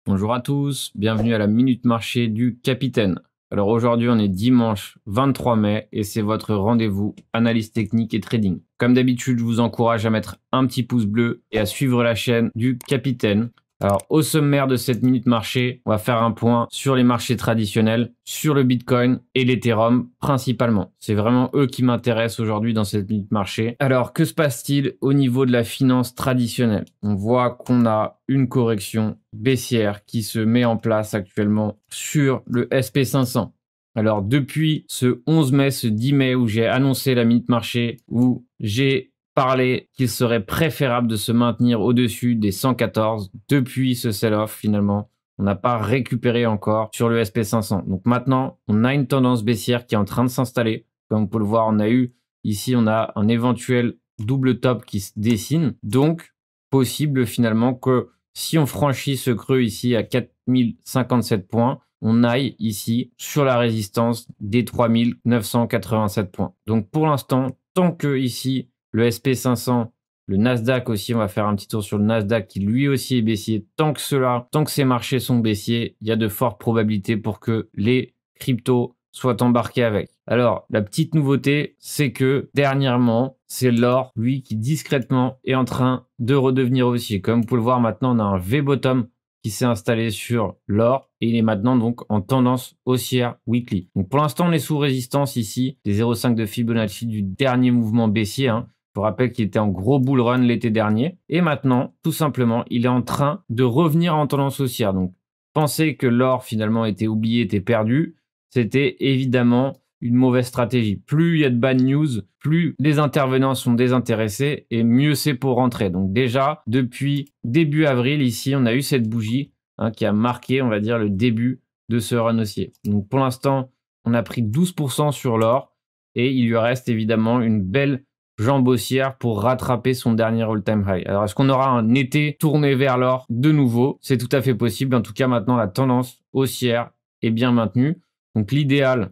Bonjour à tous, bienvenue à la Minute Marché du Capitaine. Alors aujourd'hui on est dimanche 23 mai et c'est votre rendez-vous analyse technique et trading. Comme d'habitude je vous encourage à mettre un petit pouce bleu et à suivre la chaîne du Capitaine. Alors au sommaire de cette Minute Marché, on va faire un point sur les marchés traditionnels, sur le Bitcoin et l'Ethereum principalement. C'est vraiment eux qui m'intéressent aujourd'hui dans cette Minute Marché. Alors que se passe-t-il au niveau de la finance traditionnelle? On voit qu'on a une correction baissière qui se met en place actuellement sur le SP500. Alors depuis ce 11 mai, ce 10 mai où j'ai annoncé la Minute Marché, où j'ai parlé qu'il serait préférable de se maintenir au-dessus des 114, depuis ce sell-off finalement, on n'a pas récupéré encore sur le SP500. Donc maintenant, on a une tendance baissière qui est en train de s'installer. Comme vous pouvez le voir, on a eu ici, on a un éventuel double top qui se dessine. Donc, possible finalement que si on franchit ce creux ici à 4057 points, on aille ici sur la résistance des 3987 points. Donc pour l'instant, tant que ici, le SP500, le Nasdaq aussi, on va faire un petit tour sur le Nasdaq qui lui aussi est baissier. Tant que ces marchés sont baissiers, il y a de fortes probabilités pour que les cryptos soient embarqués avec. Alors, la petite nouveauté, c'est que dernièrement, c'est l'or, lui, qui discrètement est en train de redevenir haussier. Comme vous pouvez le voir maintenant, on a un V-bottom qui s'est installé sur l'or et il est maintenant donc en tendance haussière weekly. Donc pour l'instant, on est sous résistance ici des 0,5 de Fibonacci du dernier mouvement baissier. Je vous rappelle qu'il était en gros bull run l'été dernier. Et maintenant, tout simplement, il est en train de revenir en tendance haussière. Donc, penser que l'or finalement était oublié, était perdu, c'était évidemment une mauvaise stratégie. Plus il y a de bad news, plus les intervenants sont désintéressés et mieux c'est pour rentrer. Donc déjà, depuis début avril, ici, on a eu cette bougie qui a marqué, on va dire, le début de ce run haussier. Donc pour l'instant, on a pris 12% sur l'or et il lui reste évidemment une belle jambe haussière pour rattraper son dernier all-time high. Alors, est-ce qu'on aura un été tourné vers l'or de nouveau? C'est tout à fait possible. En tout cas, maintenant, la tendance haussière est bien maintenue. Donc, l'idéal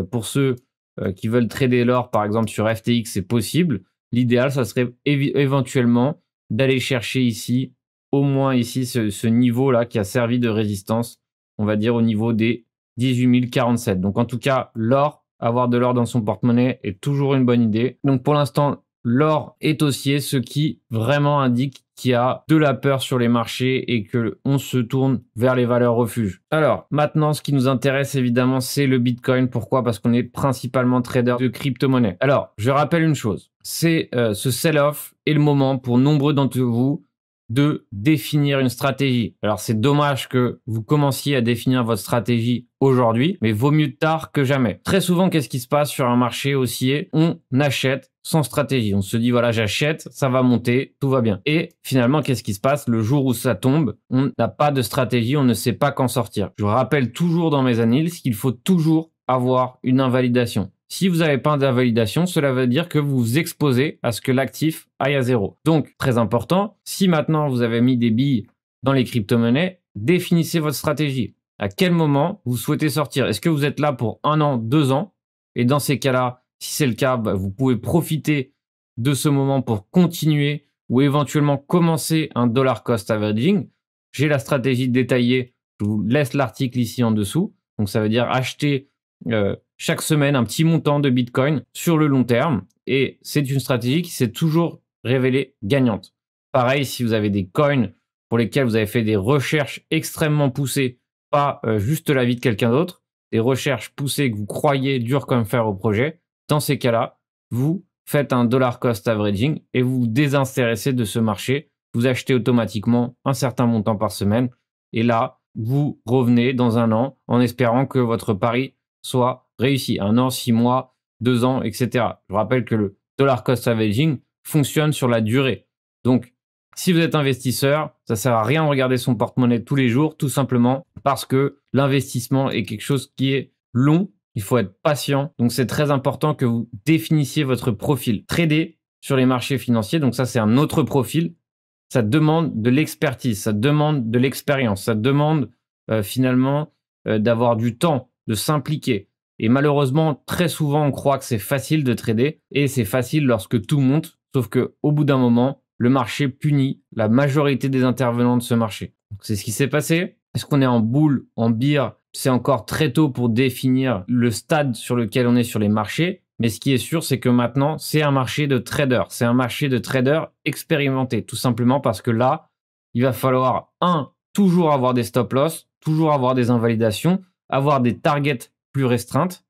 pour ceux qui veulent trader l'or, par exemple, sur FTX, c'est possible. L'idéal, ça serait éventuellement d'aller chercher ici, au moins ici, ce niveau-là qui a servi de résistance, on va dire au niveau des 18 047. Donc, en tout cas, l'or, avoir de l'or dans son porte-monnaie est toujours une bonne idée. Donc pour l'instant, l'or est haussier, ce qui vraiment indique qu'il y a de la peur sur les marchés et qu'on se tourne vers les valeurs refuges. Alors maintenant, ce qui nous intéresse évidemment, c'est le Bitcoin. Pourquoi? Parce qu'on est principalement trader de crypto-monnaie. Alors, je rappelle une chose, c'est ce sell-off est le moment pour nombreux d'entre vous de définir une stratégie. Alors c'est dommage que vous commenciez à définir votre stratégie aujourd'hui, mais vaut mieux tard que jamais. Très souvent, qu'est-ce qui se passe sur un marché haussier? On achète sans stratégie. On se dit, voilà, j'achète, ça va monter, tout va bien. Et finalement, qu'est-ce qui se passe? Le jour où ça tombe, on n'a pas de stratégie, on ne sait pas qu'en sortir. Je rappelle toujours dans mes analyses qu'il faut toujours avoir une invalidation. Si vous n'avez pas d'invalidation, cela veut dire que vous vous exposez à ce que l'actif aille à zéro. Donc, très important, si maintenant vous avez mis des billes dans les crypto-monnaies, définissez votre stratégie. À quel moment vous souhaitez sortir? Est-ce que vous êtes là pour 1 an, 2 ans? Et dans ces cas-là, si c'est le cas, vous pouvez profiter de ce moment pour continuer ou éventuellement commencer un dollar cost averaging. J'ai la stratégie détaillée. Je vous laisse l'article ici en dessous. Donc, ça veut dire acheter chaque semaine un petit montant de Bitcoin sur le long terme. Et c'est une stratégie qui s'est toujours révélée gagnante. Pareil, si vous avez des coins pour lesquels vous avez fait des recherches extrêmement poussées, pas juste l'avis de quelqu'un d'autre, des recherches poussées que vous croyez dur comme fer au projet, dans ces cas-là, vous faites un dollar cost averaging et vous vous désintéressez de ce marché. Vous achetez automatiquement un certain montant par semaine. Et là, vous revenez dans 1 an en espérant que votre pari soit réussi. 1 an, 6 mois, 2 ans, etc. Je rappelle que le dollar cost averaging fonctionne sur la durée. Donc, si vous êtes investisseur, ça sert à rien de regarder son porte-monnaie tous les jours, tout simplement parce que l'investissement est quelque chose qui est long. Il faut être patient. Donc, c'est très important que vous définissiez votre profil. Trader sur les marchés financiers, donc ça, c'est un autre profil. Ça demande de l'expertise, ça demande de l'expérience, ça demande finalement d'avoir du temps, de s'impliquer. Et malheureusement, très souvent, on croit que c'est facile de trader et c'est facile lorsque tout monte. Sauf qu'au bout d'un moment, le marché punit la majorité des intervenants de ce marché. C'est ce qui s'est passé. Est-ce qu'on est en bull, en bear? C'est encore très tôt pour définir le stade sur lequel on est sur les marchés. Mais ce qui est sûr, c'est que maintenant, c'est un marché de traders. C'est un marché de traders expérimentés. Tout simplement parce que là, il va falloir, toujours avoir des stop-loss, toujours avoir des invalidations, avoir des targets plus restreintes.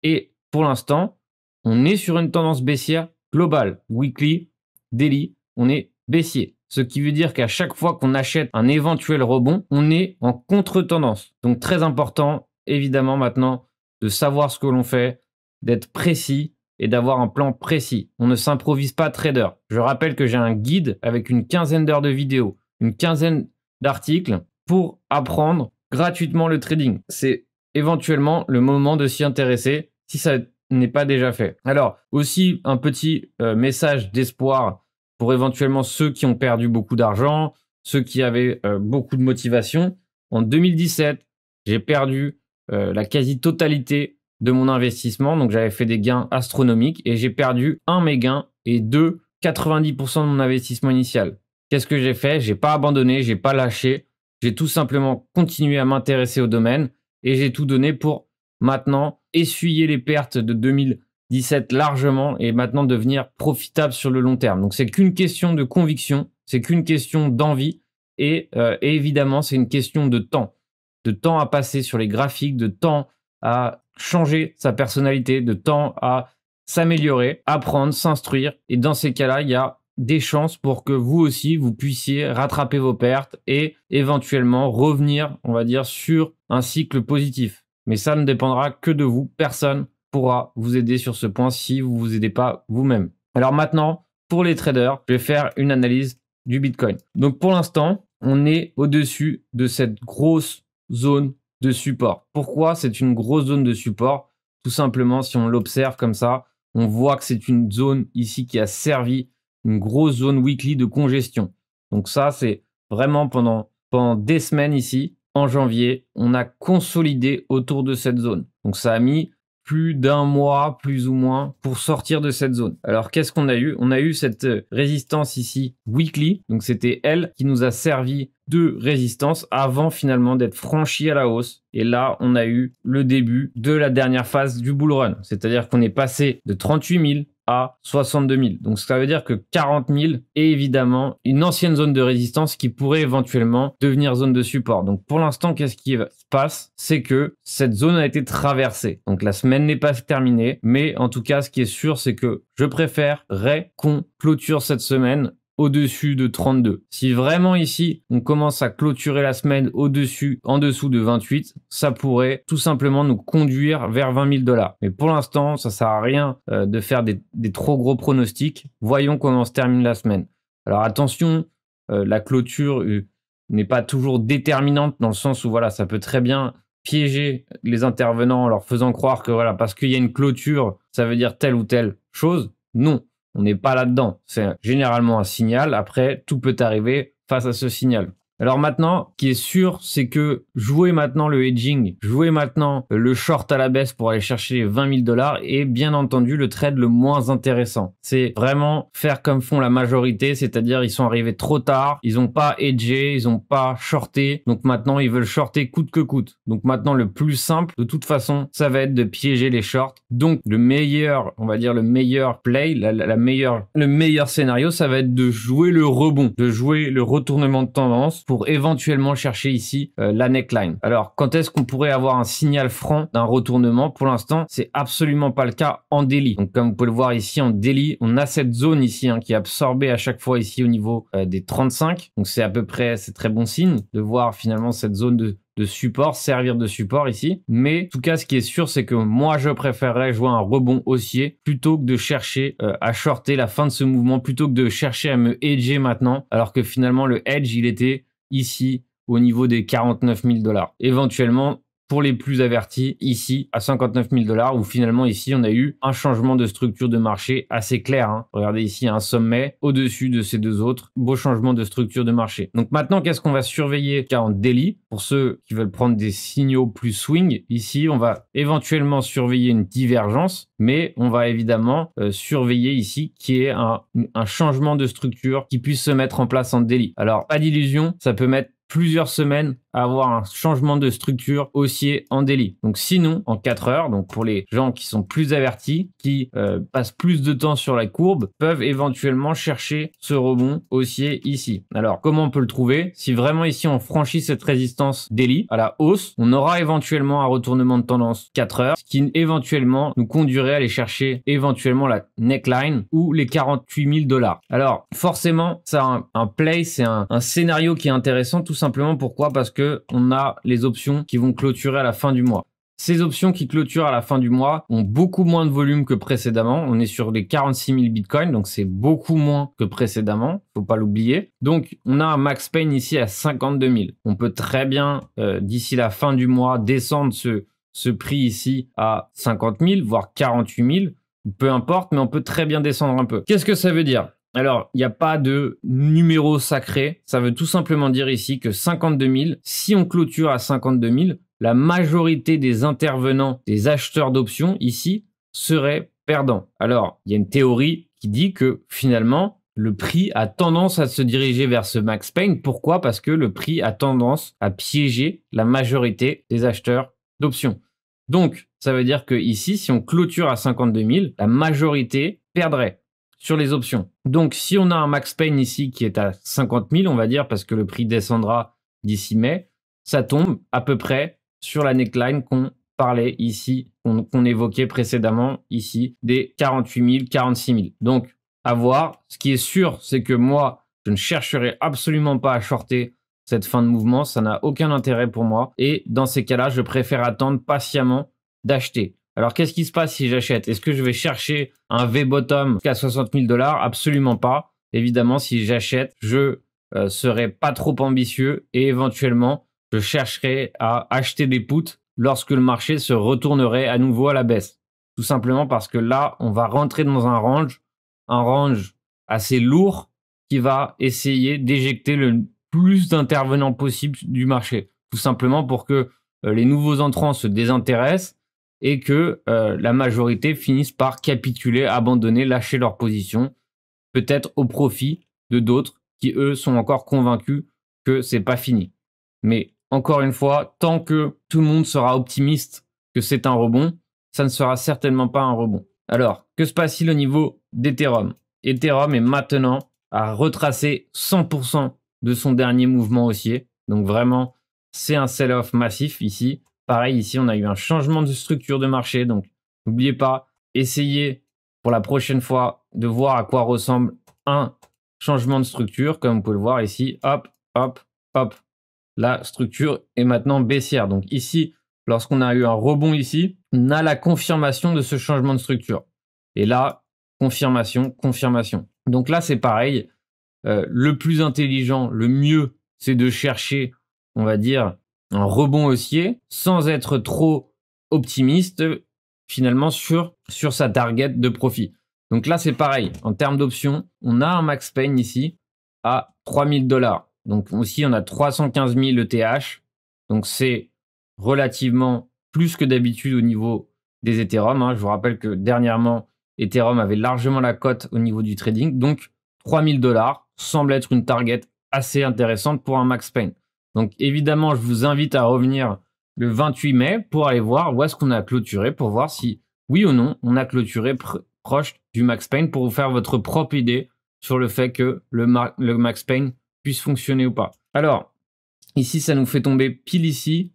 Et pour l'instant, on est sur une tendance baissière globale. Weekly, daily, on est baissier. Ce qui veut dire qu'à chaque fois qu'on achète un éventuel rebond, on est en contre-tendance. Donc très important, évidemment maintenant, de savoir ce que l'on fait, d'être précis et d'avoir un plan précis. On ne s'improvise pas trader. Je rappelle que j'ai un guide avec une quinzaine d'heures de vidéos, une quinzaine d'articles pour apprendre gratuitement le trading. C'est éventuellement le moment de s'y intéresser si ça n'est pas déjà fait. Alors aussi un petit message d'espoir pour éventuellement ceux qui ont perdu beaucoup d'argent, ceux qui avaient beaucoup de motivation. En 2017, j'ai perdu la quasi-totalité de mon investissement. Donc, j'avais fait des gains astronomiques et j'ai perdu mes gains et 90% de mon investissement initial. Qu'est-ce que j'ai fait? J'ai pas abandonné, j'ai pas lâché. J'ai tout simplement continué à m'intéresser au domaine et j'ai tout donné pour maintenant essuyer les pertes de 2017 largement et maintenant devenir profitable sur le long terme. Donc, c'est qu'une question de conviction, c'est qu'une question d'envie et évidemment, c'est une question de temps à passer sur les graphiques, de temps à changer sa personnalité, de temps à s'améliorer, apprendre, s'instruire. Et dans ces cas-là, il y a des chances pour que vous aussi, vous puissiez rattraper vos pertes et éventuellement revenir, on va dire, sur un cycle positif. Mais ça ne dépendra que de vous. Personne pourra vous aider sur ce point si vous ne vous aidez pas vous-même. Alors maintenant, pour les traders, je vais faire une analyse du Bitcoin. Donc pour l'instant, on est au-dessus de cette grosse zone de support. Pourquoi c'est une grosse zone de support? Tout simplement, si on l'observe comme ça, on voit que c'est une zone ici qui a servi une grosse zone weekly de congestion. Donc ça, c'est vraiment pendant des semaines ici, en janvier, on a consolidé autour de cette zone. Donc ça a mis plus d'un mois, plus ou moins, pour sortir de cette zone. Alors, qu'est-ce qu'on a eu? On a eu cette résistance ici, weekly. Donc, c'était elle qui nous a servi de résistance avant finalement d'être franchi à la hausse. Et là, on a eu le début de la dernière phase du bull run. C'est-à-dire qu'on est passé de 38 000 à 62 000. Donc, ça veut dire que 40 000 est évidemment une ancienne zone de résistance qui pourrait éventuellement devenir zone de support. Donc, pour l'instant, qu'est-ce qui se passe? C'est que cette zone a été traversée. Donc, la semaine n'est pas terminée. Mais en tout cas, ce qui est sûr, c'est que je préférerais qu'on clôture cette semaine au-dessus de 32. Si vraiment ici, on commence à clôturer la semaine en dessous de 28, ça pourrait tout simplement nous conduire vers 20 000 $. Mais pour l'instant, ça sert à rien de faire des trop gros pronostics. Voyons comment se termine la semaine. Alors attention, la clôture n'est pas toujours déterminante dans le sens où voilà, ça peut très bien piéger les intervenants en leur faisant croire que voilà, parce qu'il y a une clôture, ça veut dire telle ou telle chose. Non. On n'est pas là-dedans. C'est généralement un signal. Après, tout peut arriver face à ce signal. Alors maintenant, ce qui est sûr, c'est que jouer maintenant le hedging, jouer maintenant le short à la baisse pour aller chercher les 20 000 $ est bien entendu le trade le moins intéressant. C'est vraiment faire comme font la majorité, c'est-à-dire ils sont arrivés trop tard, ils n'ont pas hedgé, ils n'ont pas shorté, donc maintenant ils veulent shorter coûte que coûte. Donc maintenant le plus simple, de toute façon, ça va être de piéger les shorts. Donc le meilleur, on va dire le meilleur play, le meilleur scénario, ça va être de jouer le rebond, de jouer le retournement de tendance pour éventuellement chercher ici la neckline. Alors, quand est-ce qu'on pourrait avoir un signal franc d'un retournement? Pour l'instant, c'est absolument pas le cas en daily. Donc, comme vous pouvez le voir ici en daily, on a cette zone ici qui est absorbée à chaque fois ici au niveau des 35. Donc, c'est à peu près, c'est très bon signe de voir finalement cette zone de support, servir de support ici. Mais en tout cas, ce qui est sûr, c'est que moi, je préférerais jouer un rebond haussier plutôt que de chercher à shorter la fin de ce mouvement, plutôt que de chercher à me hedger maintenant, alors que finalement, le hedge, il était ici au niveau des 49 000 $. Éventuellement, pour les plus avertis, ici à 59 000 $, où finalement ici on a eu un changement de structure de marché assez clair. Regardez ici un sommet au-dessus de ces deux autres. Beau changement de structure de marché. Donc maintenant, qu'est-ce qu'on va surveiller en daily? Pour ceux qui veulent prendre des signaux plus swing, ici on va éventuellement surveiller une divergence, mais on va évidemment surveiller ici qu'il y ait un changement de structure qui puisse se mettre en place en daily. Alors pas d'illusion, ça peut mettre plusieurs semaines à avoir un changement de structure haussier en daily. Donc sinon, en 4 heures, donc pour les gens qui sont plus avertis, qui passent plus de temps sur la courbe, peuvent éventuellement chercher ce rebond haussier ici. Alors, comment on peut le trouver? Si vraiment ici on franchit cette résistance daily à la hausse, on aura éventuellement un retournement de tendance 4 heures, ce qui éventuellement nous conduirait à aller chercher éventuellement la neckline ou les 48 000 $. Alors, forcément, ça un play, c'est un scénario qui est intéressant, tout simplement. Pourquoi? Parce que on a les options qui vont clôturer à la fin du mois. Ces options qui clôturent à la fin du mois ont beaucoup moins de volume que précédemment. On est sur les 46 000 bitcoins, donc c'est beaucoup moins que précédemment, faut pas l'oublier. Donc, on a un max pain ici à 52 000. On peut très bien, d'ici la fin du mois, descendre ce prix ici à 50 000, voire 48 000. Peu importe, mais on peut très bien descendre un peu. Qu'est-ce que ça veut dire? Alors, il n'y a pas de numéro sacré. Ça veut tout simplement dire ici que 52 000, si on clôture à 52 000, la majorité des intervenants, des acheteurs d'options ici, seraient perdants. Alors, il y a une théorie qui dit que finalement, le prix a tendance à se diriger vers ce max pain. Pourquoi? Parce que le prix a tendance à piéger la majorité des acheteurs d'options. Donc, ça veut dire que ici, si on clôture à 52 000, la majorité perdrait sur les options. Donc, si on a un max pain ici qui est à 50 000, on va dire, parce que le prix descendra d'ici mai, ça tombe à peu près sur la neckline qu'on parlait ici, qu'on évoquait précédemment ici, des 48 000, 46 000. Donc, à voir. Ce qui est sûr, c'est que moi, je ne chercherai absolument pas à shorter cette fin de mouvement. Ça n'a aucun intérêt pour moi. Et dans ces cas-là, je préfère attendre patiemment d'acheter. Alors, qu'est-ce qui se passe si j'achète? Est-ce que je vais chercher un V-bottom jusqu'à 60 000 $? Absolument pas. Évidemment, si j'achète, je serai pas trop ambitieux et éventuellement, je chercherai à acheter des puts lorsque le marché se retournerait à nouveau à la baisse. Tout simplement parce que là, on va rentrer dans un range assez lourd qui va essayer d'éjecter le plus d'intervenants possible du marché. Tout simplement pour que les nouveaux entrants se désintéressent et que la majorité finisse par capituler, abandonner, lâcher leur position, peut-être au profit de d'autres qui, eux, sont encore convaincus que c'est pas fini. Mais encore une fois, tant que tout le monde sera optimiste que c'est un rebond, ça ne sera certainement pas un rebond. Alors, que se passe-t-il au niveau d'Ethereum? Ethereum est maintenant à retracer 100% de son dernier mouvement haussier. Donc vraiment, c'est un sell-off massif ici. Pareil, ici, on a eu un changement de structure de marché. Donc, n'oubliez pas, essayez pour la prochaine fois de voir à quoi ressemble un changement de structure. Comme vous pouvez le voir ici, hop, hop, hop. La structure est maintenant baissière. Donc ici, lorsqu'on a eu un rebond ici, on a la confirmation de ce changement de structure. Et là, confirmation, confirmation. Donc là, c'est pareil. Le plus intelligent, le mieux, c'est de chercher, on va dire, un rebond haussier sans être trop optimiste finalement sur sa target de profit. Donc là, c'est pareil. En termes d'options, on a un max pain ici à 3 000 $. Donc aussi, on a 315 000 ETH. Donc c'est relativement plus que d'habitude au niveau des Ethereum. Je vous rappelle que dernièrement, Ethereum avait largement la cote au niveau du trading. Donc 3 000 $ semble être une target assez intéressante pour un max pain. Donc évidemment, je vous invite à revenir le 28 mai pour aller voir où est-ce qu'on a clôturé, pour voir si oui ou non on a clôturé proche du max pain, pour vous faire votre propre idée sur le fait que le max pain puisse fonctionner ou pas. Alors, ici, ça nous fait tomber pile ici,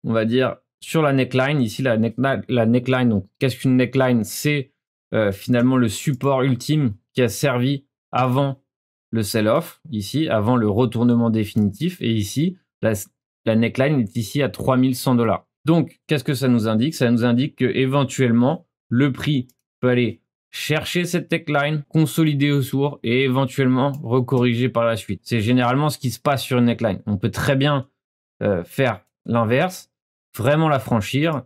on va dire, sur la neckline. Ici, la neckline, donc qu'est-ce qu'une neckline? C'est finalement le support ultime qui a servi avant le sell-off, ici, avant le retournement définitif. Et ici, la neckline est ici à 3100 $. Donc, qu'est-ce que ça nous indique? Ça nous indique que éventuellement le prix peut aller chercher cette neckline, consolider autour et éventuellement recorriger par la suite. C'est généralement ce qui se passe sur une neckline. On peut très bien faire l'inverse, vraiment la franchir,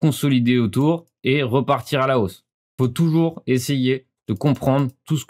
consolider autour et repartir à la hausse. Il faut toujours essayer de comprendre tout ce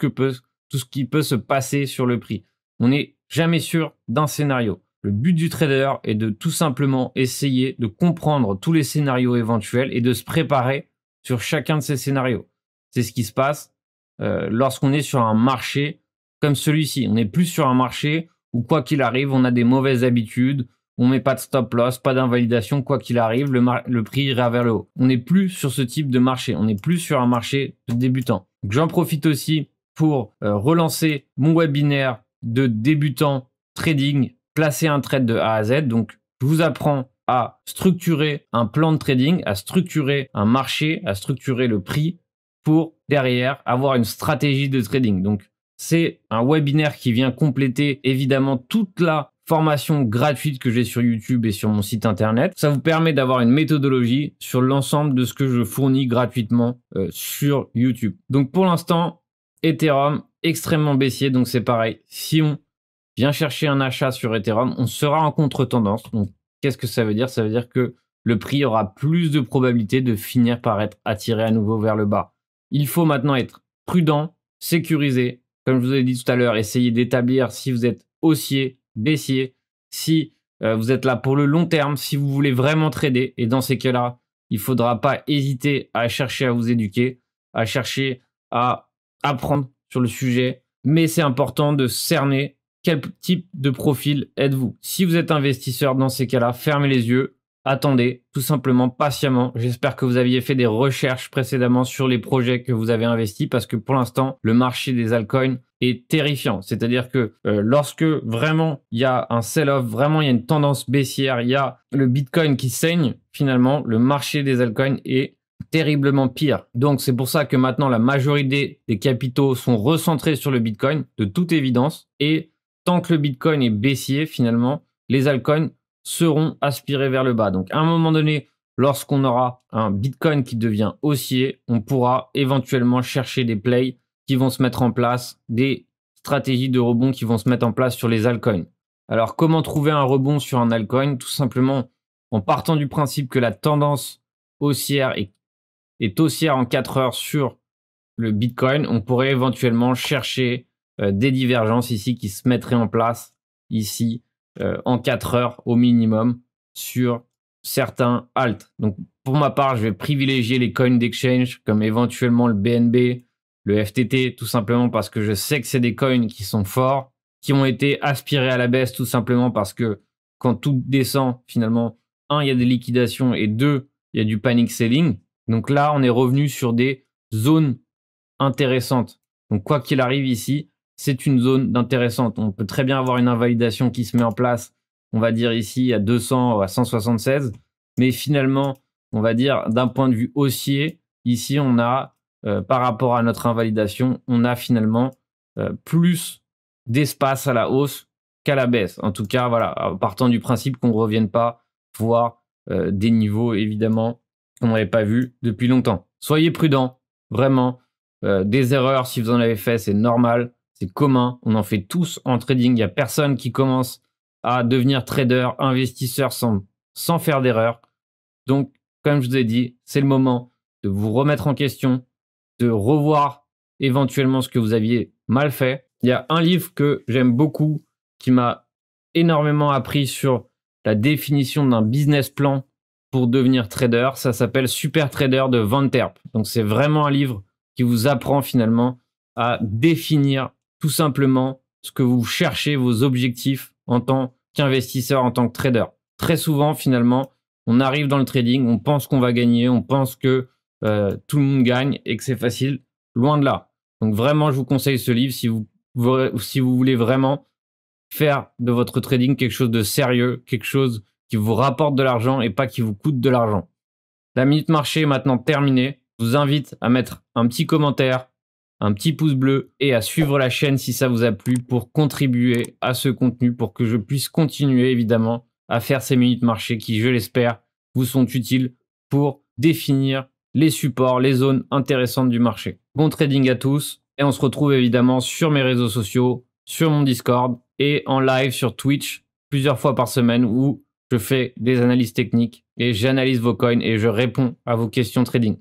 qui peut se passer sur le prix. On n'est jamais sûr d'un scénario. Le but du trader est de tout simplement essayer de comprendre tous les scénarios éventuels et de se préparer sur chacun de ces scénarios. C'est ce qui se passe lorsqu'on est sur un marché comme celui-ci. On n'est plus sur un marché où quoi qu'il arrive, on a des mauvaises habitudes, on met pas de stop loss, pas d'invalidation, quoi qu'il arrive, le prix ira vers le haut. On n'est plus sur ce type de marché, on n'est plus sur un marché de débutants. J'en profite aussi pour relancer mon webinaire de débutant trading, placer un trade de A à Z. Donc, je vous apprends à structurer un plan de trading, à structurer un marché, à structurer le prix pour derrière avoir une stratégie de trading. Donc, c'est un webinaire qui vient compléter évidemment toute la formation gratuite que j'ai sur YouTube et sur mon site internet. Ça vous permet d'avoir une méthodologie sur l'ensemble de ce que je fournis gratuitement sur YouTube. Donc pour l'instant, Ethereum extrêmement baissier, donc c'est pareil. Si on vient chercher un achat sur Ethereum, on sera en contre-tendance. Donc qu'est-ce que ça veut dire? Ça veut dire que le prix aura plus de probabilité de finir par être attiré à nouveau vers le bas. Il faut maintenant être prudent, sécurisé. Comme je vous ai dit tout à l'heure, essayez d'établir si vous êtes haussier, baissier, si vous êtes là pour le long terme, si vous voulez vraiment trader. Et dans ces cas-là, il ne faudra pas hésiter à chercher à vous éduquer, à chercher à apprendre sur le sujet. Mais c'est important de cerner quel type de profil êtes-vous. Si vous êtes investisseur dans ces cas-là, fermez les yeux. Attendez, tout simplement, patiemment. J'espère que vous aviez fait des recherches précédemment sur les projets que vous avez investis parce que pour l'instant, le marché des altcoins est terrifiant. C'est-à-dire que lorsque vraiment il y a un sell-off, vraiment il y a une tendance baissière, il y a le Bitcoin qui saigne, finalement, le marché des altcoins est terriblement pire. Donc c'est pour ça que maintenant la majorité des capitaux sont recentrés sur le Bitcoin, de toute évidence. Et tant que le Bitcoin est baissier, finalement, les altcoins seront aspirés vers le bas. Donc à un moment donné, lorsqu'on aura un Bitcoin qui devient haussier, on pourra éventuellement chercher des plays qui vont se mettre en place, des stratégies de rebond qui vont se mettre en place sur les altcoins. Alors comment trouver un rebond sur un altcoin? Tout simplement en partant du principe que la tendance haussière est haussière en 4 heures sur le Bitcoin, on pourrait éventuellement chercher des divergences ici qui se mettraient en place ici en 4 heures au minimum sur certains alts. Donc pour ma part, je vais privilégier les coins d'exchange comme éventuellement le BNB, le FTT, tout simplement parce que je sais que c'est des coins qui sont forts, qui ont été aspirés à la baisse tout simplement parce que quand tout descend, finalement, un, il y a des liquidations et deux, il y a du panic selling. Donc là, on est revenu sur des zones intéressantes. Donc quoi qu'il arrive ici, c'est une zone d'intéressante. On peut très bien avoir une invalidation qui se met en place, on va dire ici à 200 ou à 176. Mais finalement, on va dire d'un point de vue haussier, ici on a, par rapport à notre invalidation, on a finalement plus d'espace à la hausse qu'à la baisse. En tout cas, voilà, partant du principe qu'on ne revienne pas voir des niveaux, évidemment, qu'on n'avait pas vu depuis longtemps. Soyez prudents, vraiment. Des erreurs, si vous en avez fait, c'est normal. C'est commun, on en fait tous en trading. Il n'y a personne qui commence à devenir trader, investisseur sans faire d'erreur. Donc, comme je vous ai dit, c'est le moment de vous remettre en question, de revoir éventuellement ce que vous aviez mal fait. Il y a un livre que j'aime beaucoup qui m'a énormément appris sur la définition d'un business plan pour devenir trader. Ça s'appelle Super Trader de Van Terp. Donc, c'est vraiment un livre qui vous apprend finalement à définir tout simplement ce que vous cherchez, vos objectifs en tant qu'investisseur, en tant que trader. Très souvent, finalement, on arrive dans le trading, on pense qu'on va gagner, on pense que tout le monde gagne et que c'est facile. Loin de là. Donc vraiment, je vous conseille ce livre si vous voulez vraiment faire de votre trading quelque chose de sérieux, quelque chose qui vous rapporte de l'argent et pas qui vous coûte de l'argent. La minute marché est maintenant terminée. Je vous invite à mettre un petit commentaire, un petit pouce bleu et à suivre la chaîne si ça vous a plu pour contribuer à ce contenu, pour que je puisse continuer évidemment à faire ces minutes marché qui, je l'espère, vous sont utiles pour définir les supports, les zones intéressantes du marché. Bon trading à tous et on se retrouve évidemment sur mes réseaux sociaux, sur mon Discord et en live sur Twitch plusieurs fois par semaine où je fais des analyses techniques et j'analyse vos coins et je réponds à vos questions trading.